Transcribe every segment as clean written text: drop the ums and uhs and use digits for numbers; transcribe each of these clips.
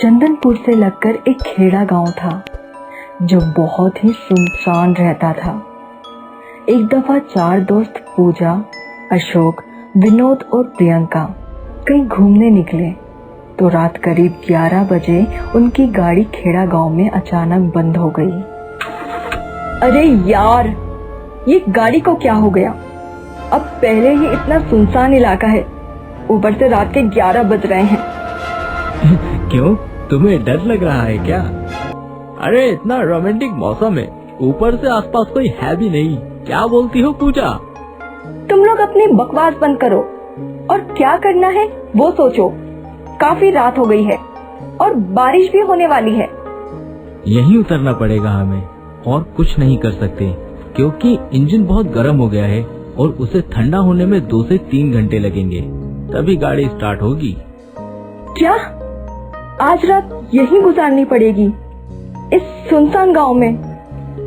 चंदनपुर से लगकर एक खेड़ा गांव था जो बहुत ही सुनसान रहता था। एक दफा 4 दोस्त पूजा, अशोक, विनोद और प्रियंका कहीं घूमने निकले तो रात करीब 11 बजे उनकी गाड़ी खेड़ा गांव में अचानक बंद हो गई। अरे यार, ये गाड़ी को क्या हो गया? अब पहले ही इतना सुनसान इलाका है, ऊपर से रात के 11 बज रहे हैं। क्यों, तुम्हें डर लग रहा है क्या? अरे इतना रोमांटिक मौसम है, ऊपर से आसपास कोई है भी नहीं। क्या बोलती हो पूजा? तुम लोग अपनी बकवास बंद करो और क्या करना है वो सोचो। काफी रात हो गई है और बारिश भी होने वाली है। यहीं उतरना पड़ेगा हमें, और कुछ नहीं कर सकते क्योंकि इंजन बहुत गर्म हो गया है और उसे ठंडा होने में 2 से 3 घंटे लगेंगे, तभी गाड़ी स्टार्ट होगी। क्या आज रात यहीं गुजारनी पड़ेगी इस सुनसान गांव में?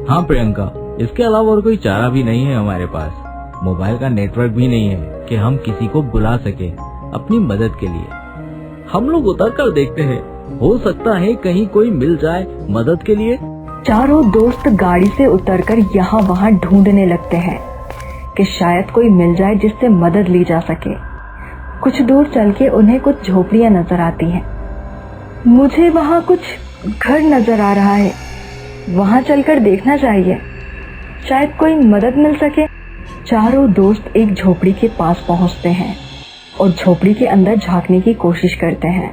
हाँ प्रियंका, इसके अलावा और कोई चारा भी नहीं है हमारे पास। मोबाइल का नेटवर्क भी नहीं है कि हम किसी को बुला सके अपनी मदद के लिए। हम लोग उतर कर देखते हैं, हो सकता है कहीं कोई मिल जाए मदद के लिए। चारों दोस्त गाड़ी से उतरकर यहाँ वहाँ ढूंढने लगते हैं कि शायद कोई मिल जाए जिससे मदद ली जा सके। कुछ दूर चल के उन्हें कुछ झोपड़ियाँ नजर आती हैं। मुझे वहाँ कुछ घर नजर आ रहा है, वहाँ चलकर देखना चाहिए, शायद कोई मदद मिल सके। चारों दोस्त एक झोपड़ी के पास पहुँचते हैं और झोपड़ी के अंदर झांकने की कोशिश करते हैं।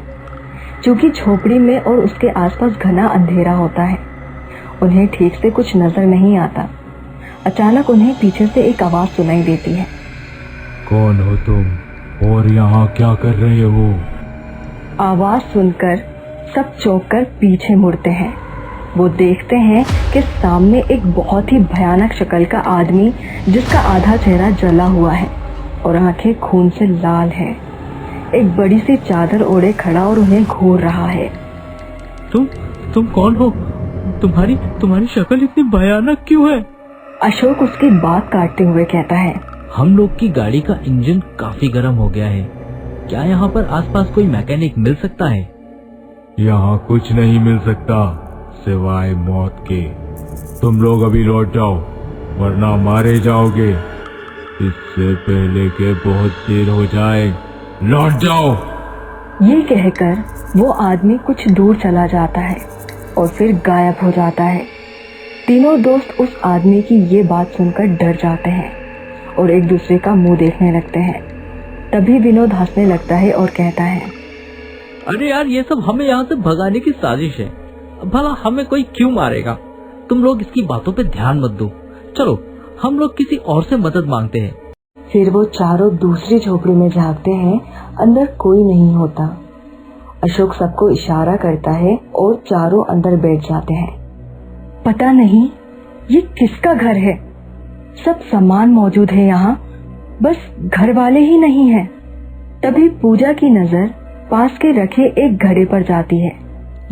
क्योंकि झोपड़ी में और उसके आसपास घना अंधेरा होता है, उन्हें ठीक से कुछ नजर नहीं आता। अचानक उन्हें पीछे से एक आवाज सुनाई देती है। कौन हो तुम और यहाँ क्या कर रहे हो? आवाज सुनकर सब चौंक कर पीछे मुड़ते हैं। वो देखते हैं कि सामने एक बहुत ही भयानक शक्ल का आदमी, जिसका आधा चेहरा जला हुआ है और आंखें खून से लाल है, एक बड़ी सी चादर ओढ़े खड़ा और उन्हें घूर रहा है। तुम कौन हो? तुम्हारी शक्ल इतनी भयानक क्यों है? अशोक उसकी बात काटते हुए कहता है, हम लोग की गाड़ी का इंजन काफी गर्म हो गया है, क्या यहाँ पर आसपास कोई मैकेनिक मिल सकता है? यहाँ कुछ नहीं मिल सकता सिवाय मौत के। तुम लोग अभी लौट जाओ वरना मारे जाओगे, इससे पहले के बहुत देर हो जाए। लौट जाओ। ये कहकर वो आदमी कुछ दूर चला जाता है और फिर गायब हो जाता है। तीनों दोस्त उस आदमी की ये बात सुनकर डर जाते हैं और एक दूसरे का मुंह देखने लगते हैं। तभी विनोद हंसने लगता है और कहता है, अरे यार, ये सब हमें यहाँ से भगाने की साजिश है। भला हमें कोई क्यों मारेगा? तुम लोग इसकी बातों पे ध्यान मत दो, चलो हम लोग किसी और से मदद मांगते हैं। फिर वो चारों दूसरी झोपड़ी में झांकते हैं, अंदर कोई नहीं होता। अशोक सबको इशारा करता है और चारों अंदर बैठ जाते हैं। पता नहीं ये किसका घर है, सब सामान मौजूद है यहाँ, बस घर वाले ही नहीं हैं। तभी पूजा की नजर पास के रखे एक घड़े पर जाती है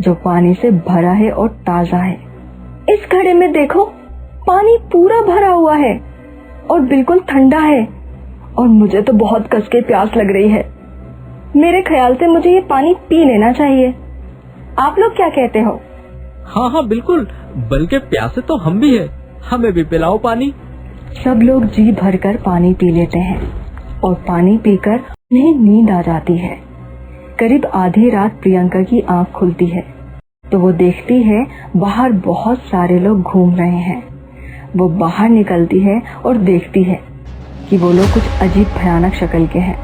जो पानी से भरा है और ताजा है। इस घड़े में देखो, पानी पूरा भरा हुआ है और बिल्कुल ठंडा है और मुझे तो बहुत कस के प्यास लग रही है। मेरे ख्याल से मुझे ये पानी पी लेना चाहिए। आप लोग क्या कहते हो? हाँ बिल्कुल, बल्कि प्यासे तो हम भी है, हमें भी पिलाओ पानी। सब लोग जी भरकर पानी पी लेते हैं और पानी पीकर उन्हें नींद आ जाती है। करीब आधी रात प्रियंका की आंख खुलती है तो वो देखती है बाहर बहुत सारे लोग घूम रहे हैं। वो बाहर निकलती है और देखती है कि वो लोग कुछ अजीब भयानक शक्ल के हैं।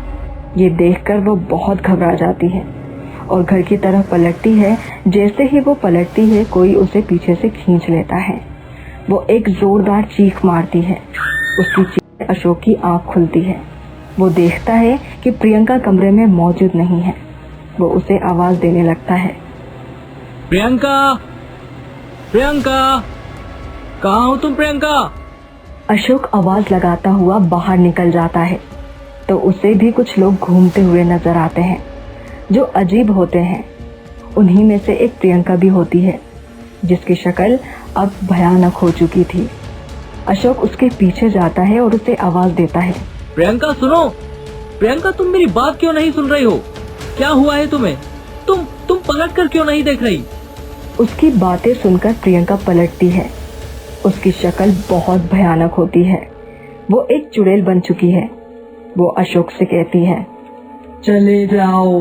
ये देखकर वो बहुत घबरा जाती है और घर की तरफ पलटती है। जैसे ही वो पलटती है, कोई उसे पीछे से खींच लेता है। वो एक जोरदार चीख मारती है। उसकी चीख अशोक की आंख खुलती है। वो देखता है कि प्रियंका कमरे में मौजूद नहीं है। वो उसे आवाज देने लगता है, प्रियंका, प्रियंका, कहाँ हो तुम प्रियंका? अशोक आवाज लगाता हुआ बाहर निकल जाता है तो उसे भी कुछ लोग घूमते हुए नजर आते हैं जो अजीब होते हैं। उन्हीं में से एक प्रियंका भी होती है जिसकी शक्ल अब भयानक हो चुकी थी। अशोक उसके पीछे जाता है और उसे आवाज देता है, प्रियंका सुनो। प्रियंका, तुम मेरी बात क्यों नहीं सुन रही हो? क्या हुआ है तुम्हें? तुम पलट कर क्यों नहीं देख रही? उसकी बातें सुनकर प्रियंका पलटती है। उसकी शक्ल बहुत भयानक होती है। वो एक चुड़ैल बन चुकी है। वो अशोक से कहती है, चले जाओ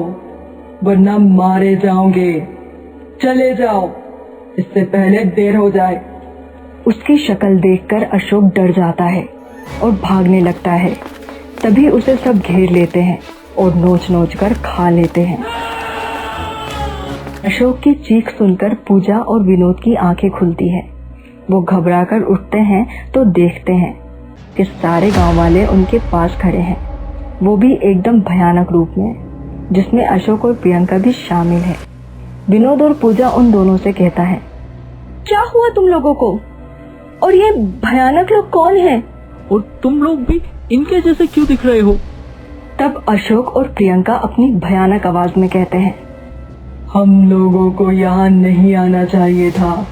वरना मारे जाओगे, चले जाओ इससे पहले देर हो जाए। उसकी शक्ल देखकर अशोक डर जाता है और भागने लगता है। तभी उसे सब घेर लेते हैं और नोच नोच कर खा लेते हैं। अशोक की चीख सुनकर पूजा और विनोद की आंखें खुलती है। वो घबराकर उठते हैं तो देखते हैं कि सारे गांव वाले उनके पास खड़े हैं, वो भी एकदम भयानक रूप में, जिसमें अशोक और प्रियंका भी शामिल है। विनोद और पूजा उन दोनों से कहता है, क्या हुआ तुम लोगों को? और ये भयानक लोग कौन हैं? और तुम लोग भी इनके जैसे क्यों दिख रहे हो? तब अशोक और प्रियंका अपनी भयानक आवाज में कहते हैं, हम लोगों को यहाँ नहीं आना चाहिए था,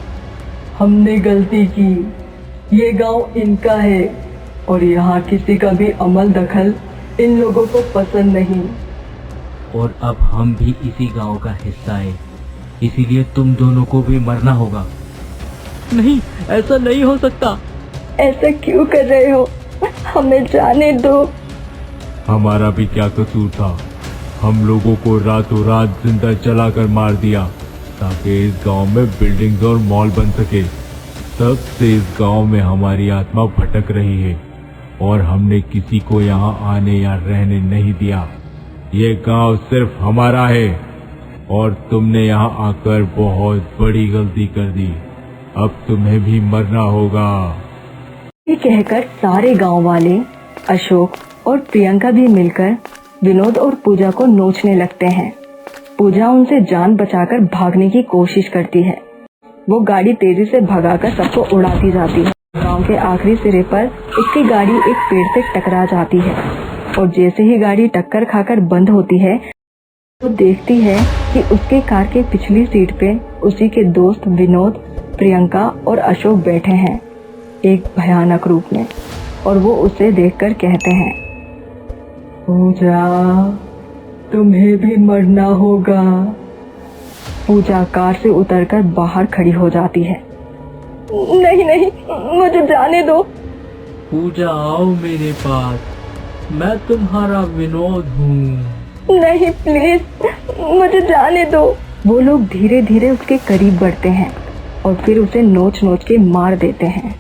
हमने गलती की। ये गांव इनका है और यहाँ किसी का भी अमल दखल इन लोगों को पसंद नहीं। और अब हम भी इसी गांव का हिस्सा है, इसीलिए तुम दोनों को भी मरना होगा। नहीं, ऐसा नहीं हो सकता। ऐसा क्यों कर रहे हो? हमें जाने दो। हमारा भी क्या कसूर था? हम लोगों को रातों रात जिंदा जलाकर मार दिया ताकि इस गांव में बिल्डिंग्स और मॉल बन सके। तब से इस गांव में हमारी आत्मा भटक रही है और हमने किसी को यहाँ आने या रहने नहीं दिया। ये गांव सिर्फ हमारा है और तुमने यहाँ आकर बहुत बड़ी गलती कर दी। अब तुम्हें भी मरना होगा। ये कहकर सारे गांव वाले, अशोक और प्रियंका भी मिलकर विनोद और पूजा को नोचने लगते हैं। पूजा उनसे जान बचाकर भागने की कोशिश करती है। वो गाड़ी तेजी से भगाकर सबको उड़ाती जाती है। गांव के आखिरी सिरे पर उसकी गाड़ी एक पेड़ से टकरा जाती है और जैसे ही गाड़ी टक्कर खाकर बंद होती है तो देखती है कि उसके कार के पिछली सीट पे उसी के दोस्त विनोद, प्रियंका और अशोक बैठे हैं एक भयानक रूप में, और वो उसे देखकर कहते हैं, पूजा तुम्हें भी मरना होगा। पूजा कार से उतरकर बाहर खड़ी हो जाती है। नहीं नहीं, मुझे जाने दो। पूजा आओ मेरे पास, मैं तुम्हारा विनोद हूँ। नहीं प्लीज, मुझे जाने दो। वो लोग धीरे धीरे उसके करीब बढ़ते हैं और फिर उसे नोच नोच के मार देते हैं।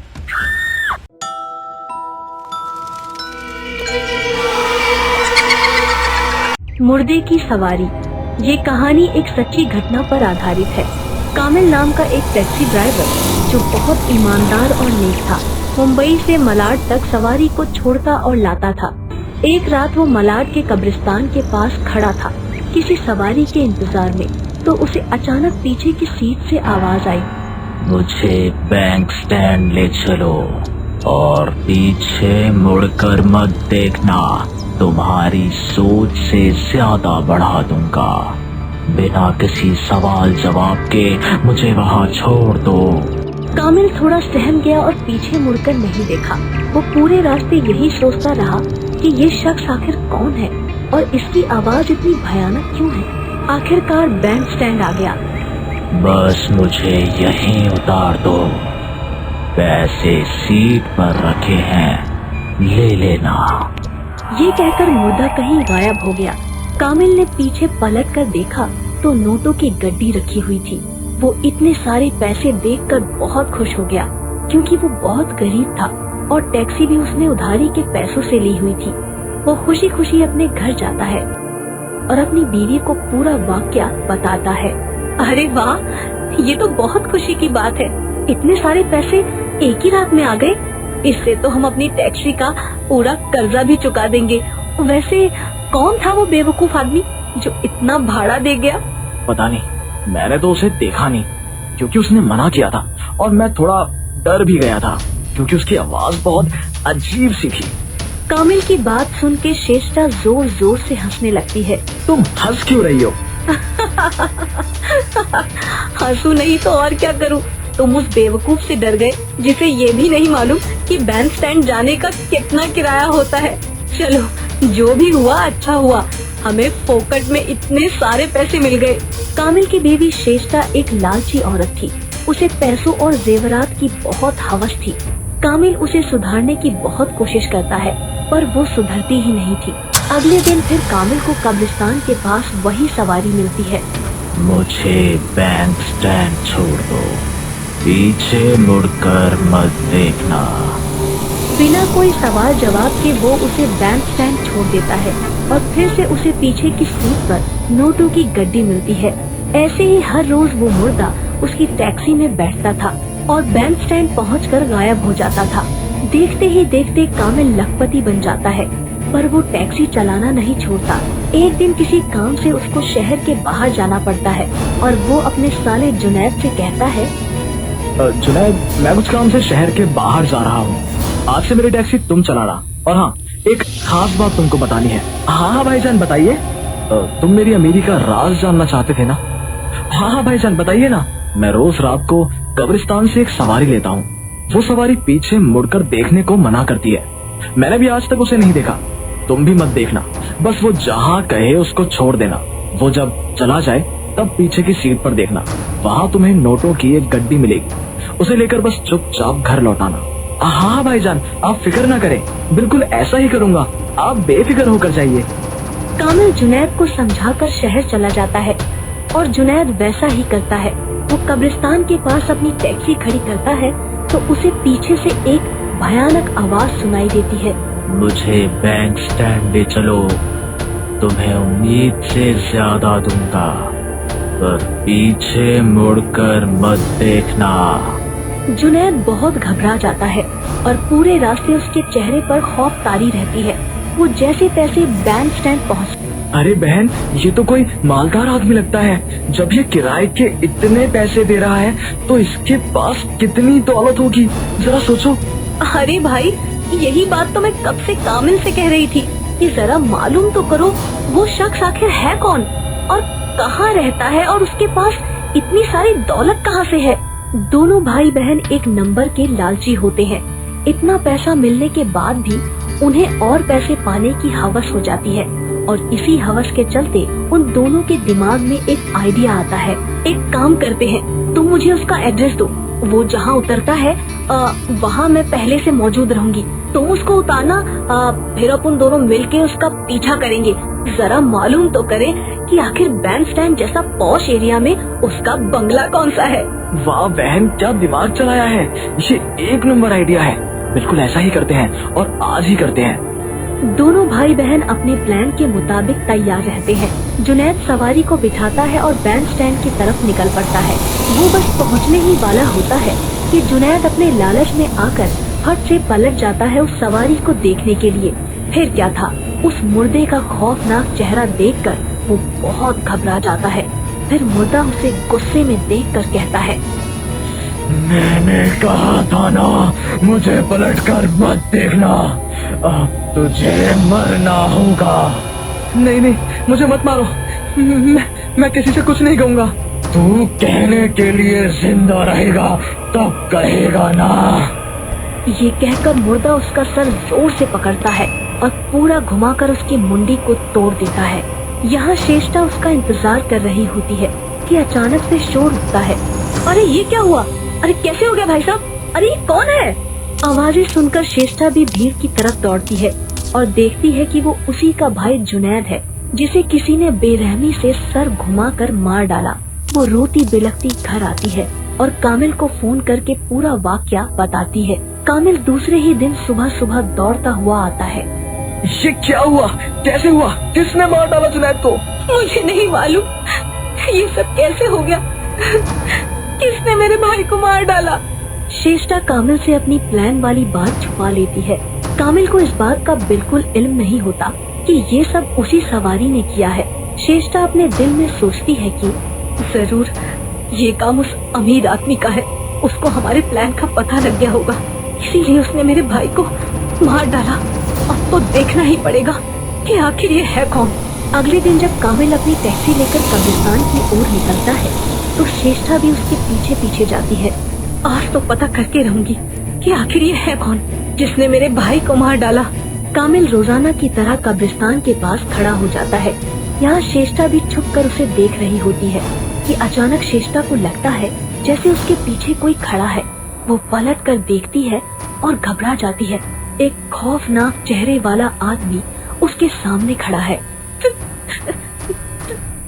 मुर्दे की सवारी। ये कहानी एक सच्ची घटना पर आधारित है। कामिल नाम का एक टैक्सी ड्राइवर जो बहुत ईमानदार और नेक था, मुंबई से मलाड तक सवारी को छोड़ता और लाता था। एक रात वो मलाड के कब्रिस्तान के पास खड़ा था किसी सवारी के इंतजार में, तो उसे अचानक पीछे की सीट से आवाज आई, मुझे बैंक स्टैंड ले चलो और पीछे मुड़कर मत देखना, तुम्हारी सोच से ज्यादा बढ़ा दूंगा। बिना किसी सवाल जवाब के मुझे वहाँ छोड़ दो। कामिल थोड़ा सहम गया और पीछे मुड़कर नहीं देखा। वो पूरे रास्ते यही सोचता रहा कि ये शख्स आखिर कौन है और इसकी आवाज इतनी भयानक क्यों है। आखिरकार बैंक स्टैंड आ गया। बस मुझे यहीं उतार दो, पैसे सीट पर रखे हैं, ले लेना। ये कहकर मुर्दा कहीं गायब हो गया। कामिल ने पीछे पलट कर देखा तो नोटों की गड्डी रखी हुई थी। वो इतने सारे पैसे देखकर बहुत खुश हो गया क्योंकि वो बहुत गरीब था और टैक्सी भी उसने उधारी के पैसों से ली हुई थी। वो खुशी खुशी अपने घर जाता है और अपनी बीवी को पूरा वाकया बताता है। अरे वाह, ये तो बहुत खुशी की बात है। इतने सारे पैसे एक ही रात में आ गए। इससे तो हम अपनी टैक्सी का पूरा कर्जा भी चुका देंगे। वैसे कौन था वो बेवकूफ आदमी जो इतना भाड़ा दे गया? पता नहीं, मैंने तो उसे देखा नहीं क्योंकि उसने मना किया था और मैं थोड़ा डर भी गया था क्योंकि उसकी आवाज बहुत अजीब सी थी। कामिल की बात सुन के शेष्टा जोर जोर से हंसने लगती है। तुम हंस क्यों रही हो? हंसू नहीं तो और क्या करूं? तुम उस बेवकूफ से डर गए जिसे ये भी नहीं मालूम कि बैंक स्टैंड जाने का कितना किराया होता है। चलो, जो भी हुआ अच्छा हुआ। हमें फोकट में इतने सारे पैसे मिल गए। कामिल की बीवी शेष्टा एक लालची औरत थी। उसे पैसों और जेवरात की बहुत हवस थी। कामिल उसे सुधारने की बहुत कोशिश करता है, पर वो सुधरती ही नहीं थी। अगले दिन फिर कामिल को कब्रिस्तान के पास वही सवारी मिलती है। मुझे बैंक स्टैंड छोड़ दो, पीछे मुड़कर मत देखना। बिना कोई सवाल जवाब के वो उसे बैंक स्टैंड छोड़ देता है और फिर से उसे पीछे की सीट पर नोटों की गड्डी मिलती है। ऐसे ही हर रोज वो मुर्दा उसकी टैक्सी में बैठता था और बैंक स्टैंड पहुंचकर गायब हो जाता था। देखते ही देखते कामिल लखपति बन जाता है, पर वो टैक्सी चलाना नहीं छोड़ता। एक दिन किसी काम से उसको शहर के बाहर जाना पड़ता है और वो अपने साले जुनैद से कहता है, जुनैद, मैं कुछ काम से शहर के बाहर जा रहा हूँ, आज से मेरी टैक्सी तुम चलाना। और हाँ, एक खास बात तुमको बतानी है। हाँ भाईजान बताइए। तुम मेरी अमीरी का राज जानना चाहते थे ना? हाँ भाईजान बताइए ना। मैं रोज रात को कब्रिस्तान से एक सवारी लेता हूँ। वो सवारी पीछे मुड़कर देखने को मना करती है। मैंने भी आज तक उसे नहीं देखा। तुम भी मत देखना, बस वो जहाँ कहे उसको छोड़ देना। वो जब चला जाए तब पीछे की सीट पर देखना, वहाँ तुम्हें नोटों की एक गड्डी मिलेगी। उसे लेकर बस चुपचाप घर लौटाना। हाँ भाईजान, आप फिक्र ना करें, बिल्कुल ऐसा ही करूँगा, आप बेफिक्र होकर जाइए। कामिल जुनैद को समझाकर शहर चला जाता है और जुनैद वैसा ही करता है। वो कब्रिस्तान के पास अपनी टैक्सी खड़ी करता है तो उसे पीछे से एक भयानक आवाज सुनाई देती है। मुझे बैंक स्टैंड ले चलो, तुम्हें उम्मीद से ज्यादा दूंगा, पर पीछे मुड़कर मत देखना। जुनैद बहुत घबरा जाता है और पूरे रास्ते उसके चेहरे पर खौफ तारी रहती है। वो जैसे तैसे बैंक स्टैंड पहुँच। अरे बहन, ये तो कोई मालदार आदमी लगता है। जब ये किराए के इतने पैसे दे रहा है तो इसके पास कितनी दौलत होगी, जरा सोचो। अरे भाई, यही बात तो मैं कब से कामिल से कह रही थी कि जरा मालूम तो करो वो शख्स आखिर है कौन और कहाँ रहता है और उसके पास इतनी सारी दौलत कहाँ से है। दोनों भाई बहन एक नंबर के लालची होते हैं। इतना पैसा मिलने के बाद भी उन्हें और पैसे पाने की हवस हो जाती है और इसी हवस के चलते उन दोनों के दिमाग में एक आइडिया आता है। एक काम करते हैं, तुम मुझे उसका एड्रेस दो, वो जहाँ उतरता है वहाँ मैं पहले से मौजूद रहूंगी। तुम उसको उतारना, फिर अपन दोनों मिलके उसका पीछा करेंगे। जरा मालूम तो करें कि आखिर बैंक स्टैंड जैसा पॉश एरिया में उसका बंगला कौन सा है। वाह बहन, क्या दिमाग चलाया है, ये एक नंबर आइडिया है। बिल्कुल ऐसा ही करते हैं और आज ही करते हैं। दोनों भाई बहन अपने प्लान के मुताबिक तैयार रहते हैं। जुनैद सवारी को बिठाता है और बैंक स्टैंड की तरफ निकल पड़ता है। वो बस पहुंचने ही वाला होता है कि जुनैद अपने लालच में आकर फट से पलट जाता है उस सवारी को देखने के लिए। फिर क्या था, उस मुर्दे का खौफनाक चेहरा देखकर वो बहुत घबरा जाता है। फिर मुर्दा उसे गुस्से में देखकर कहता है, मैंने कहा था ना, मुझे पलटकर मत देखना, अब तुझे मरना होगा। नहीं नहीं, मुझे मत मारो, मैं किसी से कुछ नहीं कहूँगा। तू कहने के लिए जिंदा रहेगा तब कहेगा ना। ये कहकर मुर्दा उसका सर जोर से पकड़ता है और पूरा घुमाकर उसकी मुंडी को तोड़ देता है। यहाँ शेष्टा उसका इंतजार कर रही होती है कि अचानक से शोर उठता है। अरे ये क्या हुआ? अरे कैसे हो गया भाई साहब? अरे ये कौन है? आवाजें सुनकर शेष्टा भी भीड़ की तरफ दौड़ती है और देखती है कि वो उसी का भाई जुनैद है जिसे किसी ने बेरहमी से सर घुमाकर मार डाला। वो रोती बिलखती घर आती है और कामिल को फोन करके पूरा वाकया बताती है। कामिल दूसरे ही दिन सुबह सुबह दौड़ता हुआ आता है। ये क्या हुआ? कैसे हुआ? किसने मार डाला जुनैद को? मुझे नहीं मालूम, ये सब कैसे हो गया? किसने मेरे भाई को मार डाला? शेष्टा कामिल से अपनी प्लान वाली बात छुपा लेती है। कामिल को इस बात का बिल्कुल इल्म नहीं होता कि ये सब उसी सवारी ने किया है। शेष्टा अपने दिल में सोचती है कि जरूर ये काम उस अमीर आदमी का है, उसको हमारे प्लान का पता लग गया होगा, इसीलिए उसने मेरे भाई को मार डाला। अब तो देखना ही पड़ेगा कि आखिर ये है कौन। अगले दिन जब कामिल अपनी टैक्सी लेकर कब्रिस्तान की ओर निकलता है तो शेष्टा भी उसके पीछे पीछे जाती है। आज तो पता करके रहूंगी कि आखिर ये है कौन जिसने मेरे भाई को मार डाला। कामिल रोजाना की तरह कब्रिस्तान के पास खड़ा हो जाता है। यहाँ श्रेष्ठा भी छुप कर उसे देख रही होती है कि अचानक श्रेष्ठा को लगता है जैसे उसके पीछे कोई खड़ा है। वो पलट कर देखती है और घबरा जाती है। एक खौफनाक चेहरे वाला आदमी उसके सामने खड़ा है।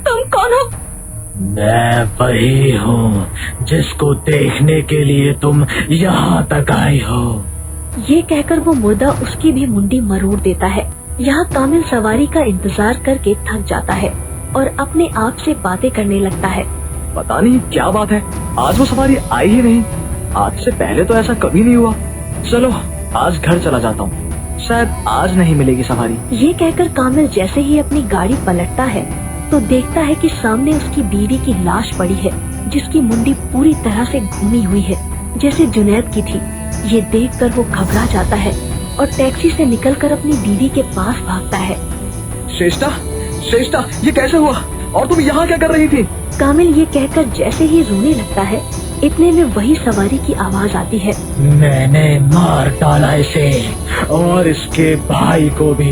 तुम कौन हो? मैं वही हूँ जिसको देखने के लिए तुम यहाँ तक आई हो। ये कहकर वो मुर्दा उसकी भी मुंडी मरोड़ देता है। यहाँ कामिल सवारी का इंतजार करके थक जाता है और अपने आप से बातें करने लगता है। पता नहीं क्या बात है, आज वो सवारी आई ही नहीं। आज से पहले तो ऐसा कभी नहीं हुआ। चलो आज घर चला जाता हूँ, शायद आज नहीं मिलेगी सवारी। ये कहकर कामिल जैसे ही अपनी गाड़ी पलटता है तो देखता है कि सामने उसकी बीवी की लाश पड़ी है, जिसकी मुंडी पूरी तरह से घूमी हुई है, जैसे जुनैद की थी। ये देखकर वो घबरा जाता है और टैक्सी से निकलकर अपनी बीवी के पास भागता है। श्रेष्ठा, श्रेष्ठा, ये कैसे हुआ और तुम यहाँ क्या कर रही थी? कामिल ये कहकर जैसे ही रोने लगता है, इतने में वही सवारी की आवाज आती है। मैंने मार डाला इसे और इसके भाई को भी।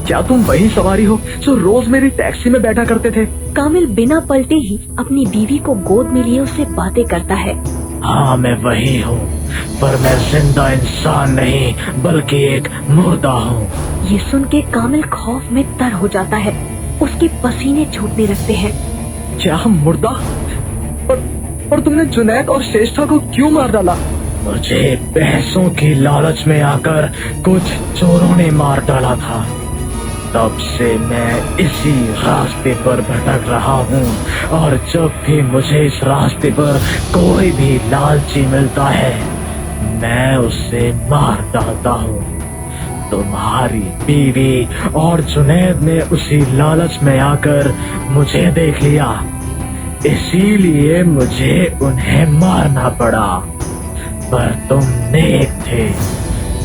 क्या तुम वही सवारी हो जो रोज मेरी टैक्सी में बैठा करते थे? कामिल बिना पलटे ही अपनी बीवी को गोद में लिए उससे बातें करता है। हाँ मैं वही हूँ, पर मैं जिंदा इंसान नहीं बल्कि एक मुर्दा हूँ। ये सुन के कामिल खौफ में तर हो जाता है। उसके पसीने छूटने लगते हैं। क्या मुर्दा? पर तुमने जुनैद और श्रेष्ठा को क्यों मार डाला? मुझे पैसों की लालच में आकर कुछ चोरों ने मार डाला था। तब से मैं इसी रास्ते पर भटक रहा हूँ और जब भी मुझे इस रास्ते पर कोई भी लालची मिलता है मैं उसे मार डालता हूँ। तुम्हारी बीवी और जुनैद ने उसी लालच में आकर मुझे देख लिया, इसीलिए मुझे उन्हें मारना पड़ा। पर तुम नेक थे,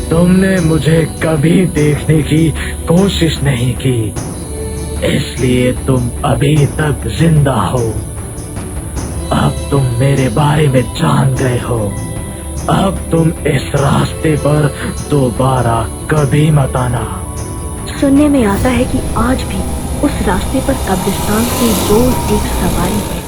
तुमने मुझे कभी देखने की कोशिश नहीं की, इसलिए तुम अभी तक जिंदा हो। अब तुम मेरे बारे में जान गए हो। अब तुम इस रास्ते पर दोबारा कभी मत आना। सुनने में आता है कि आज भी उस रास्ते पर कब्रिस्तान से रोज एक सवारी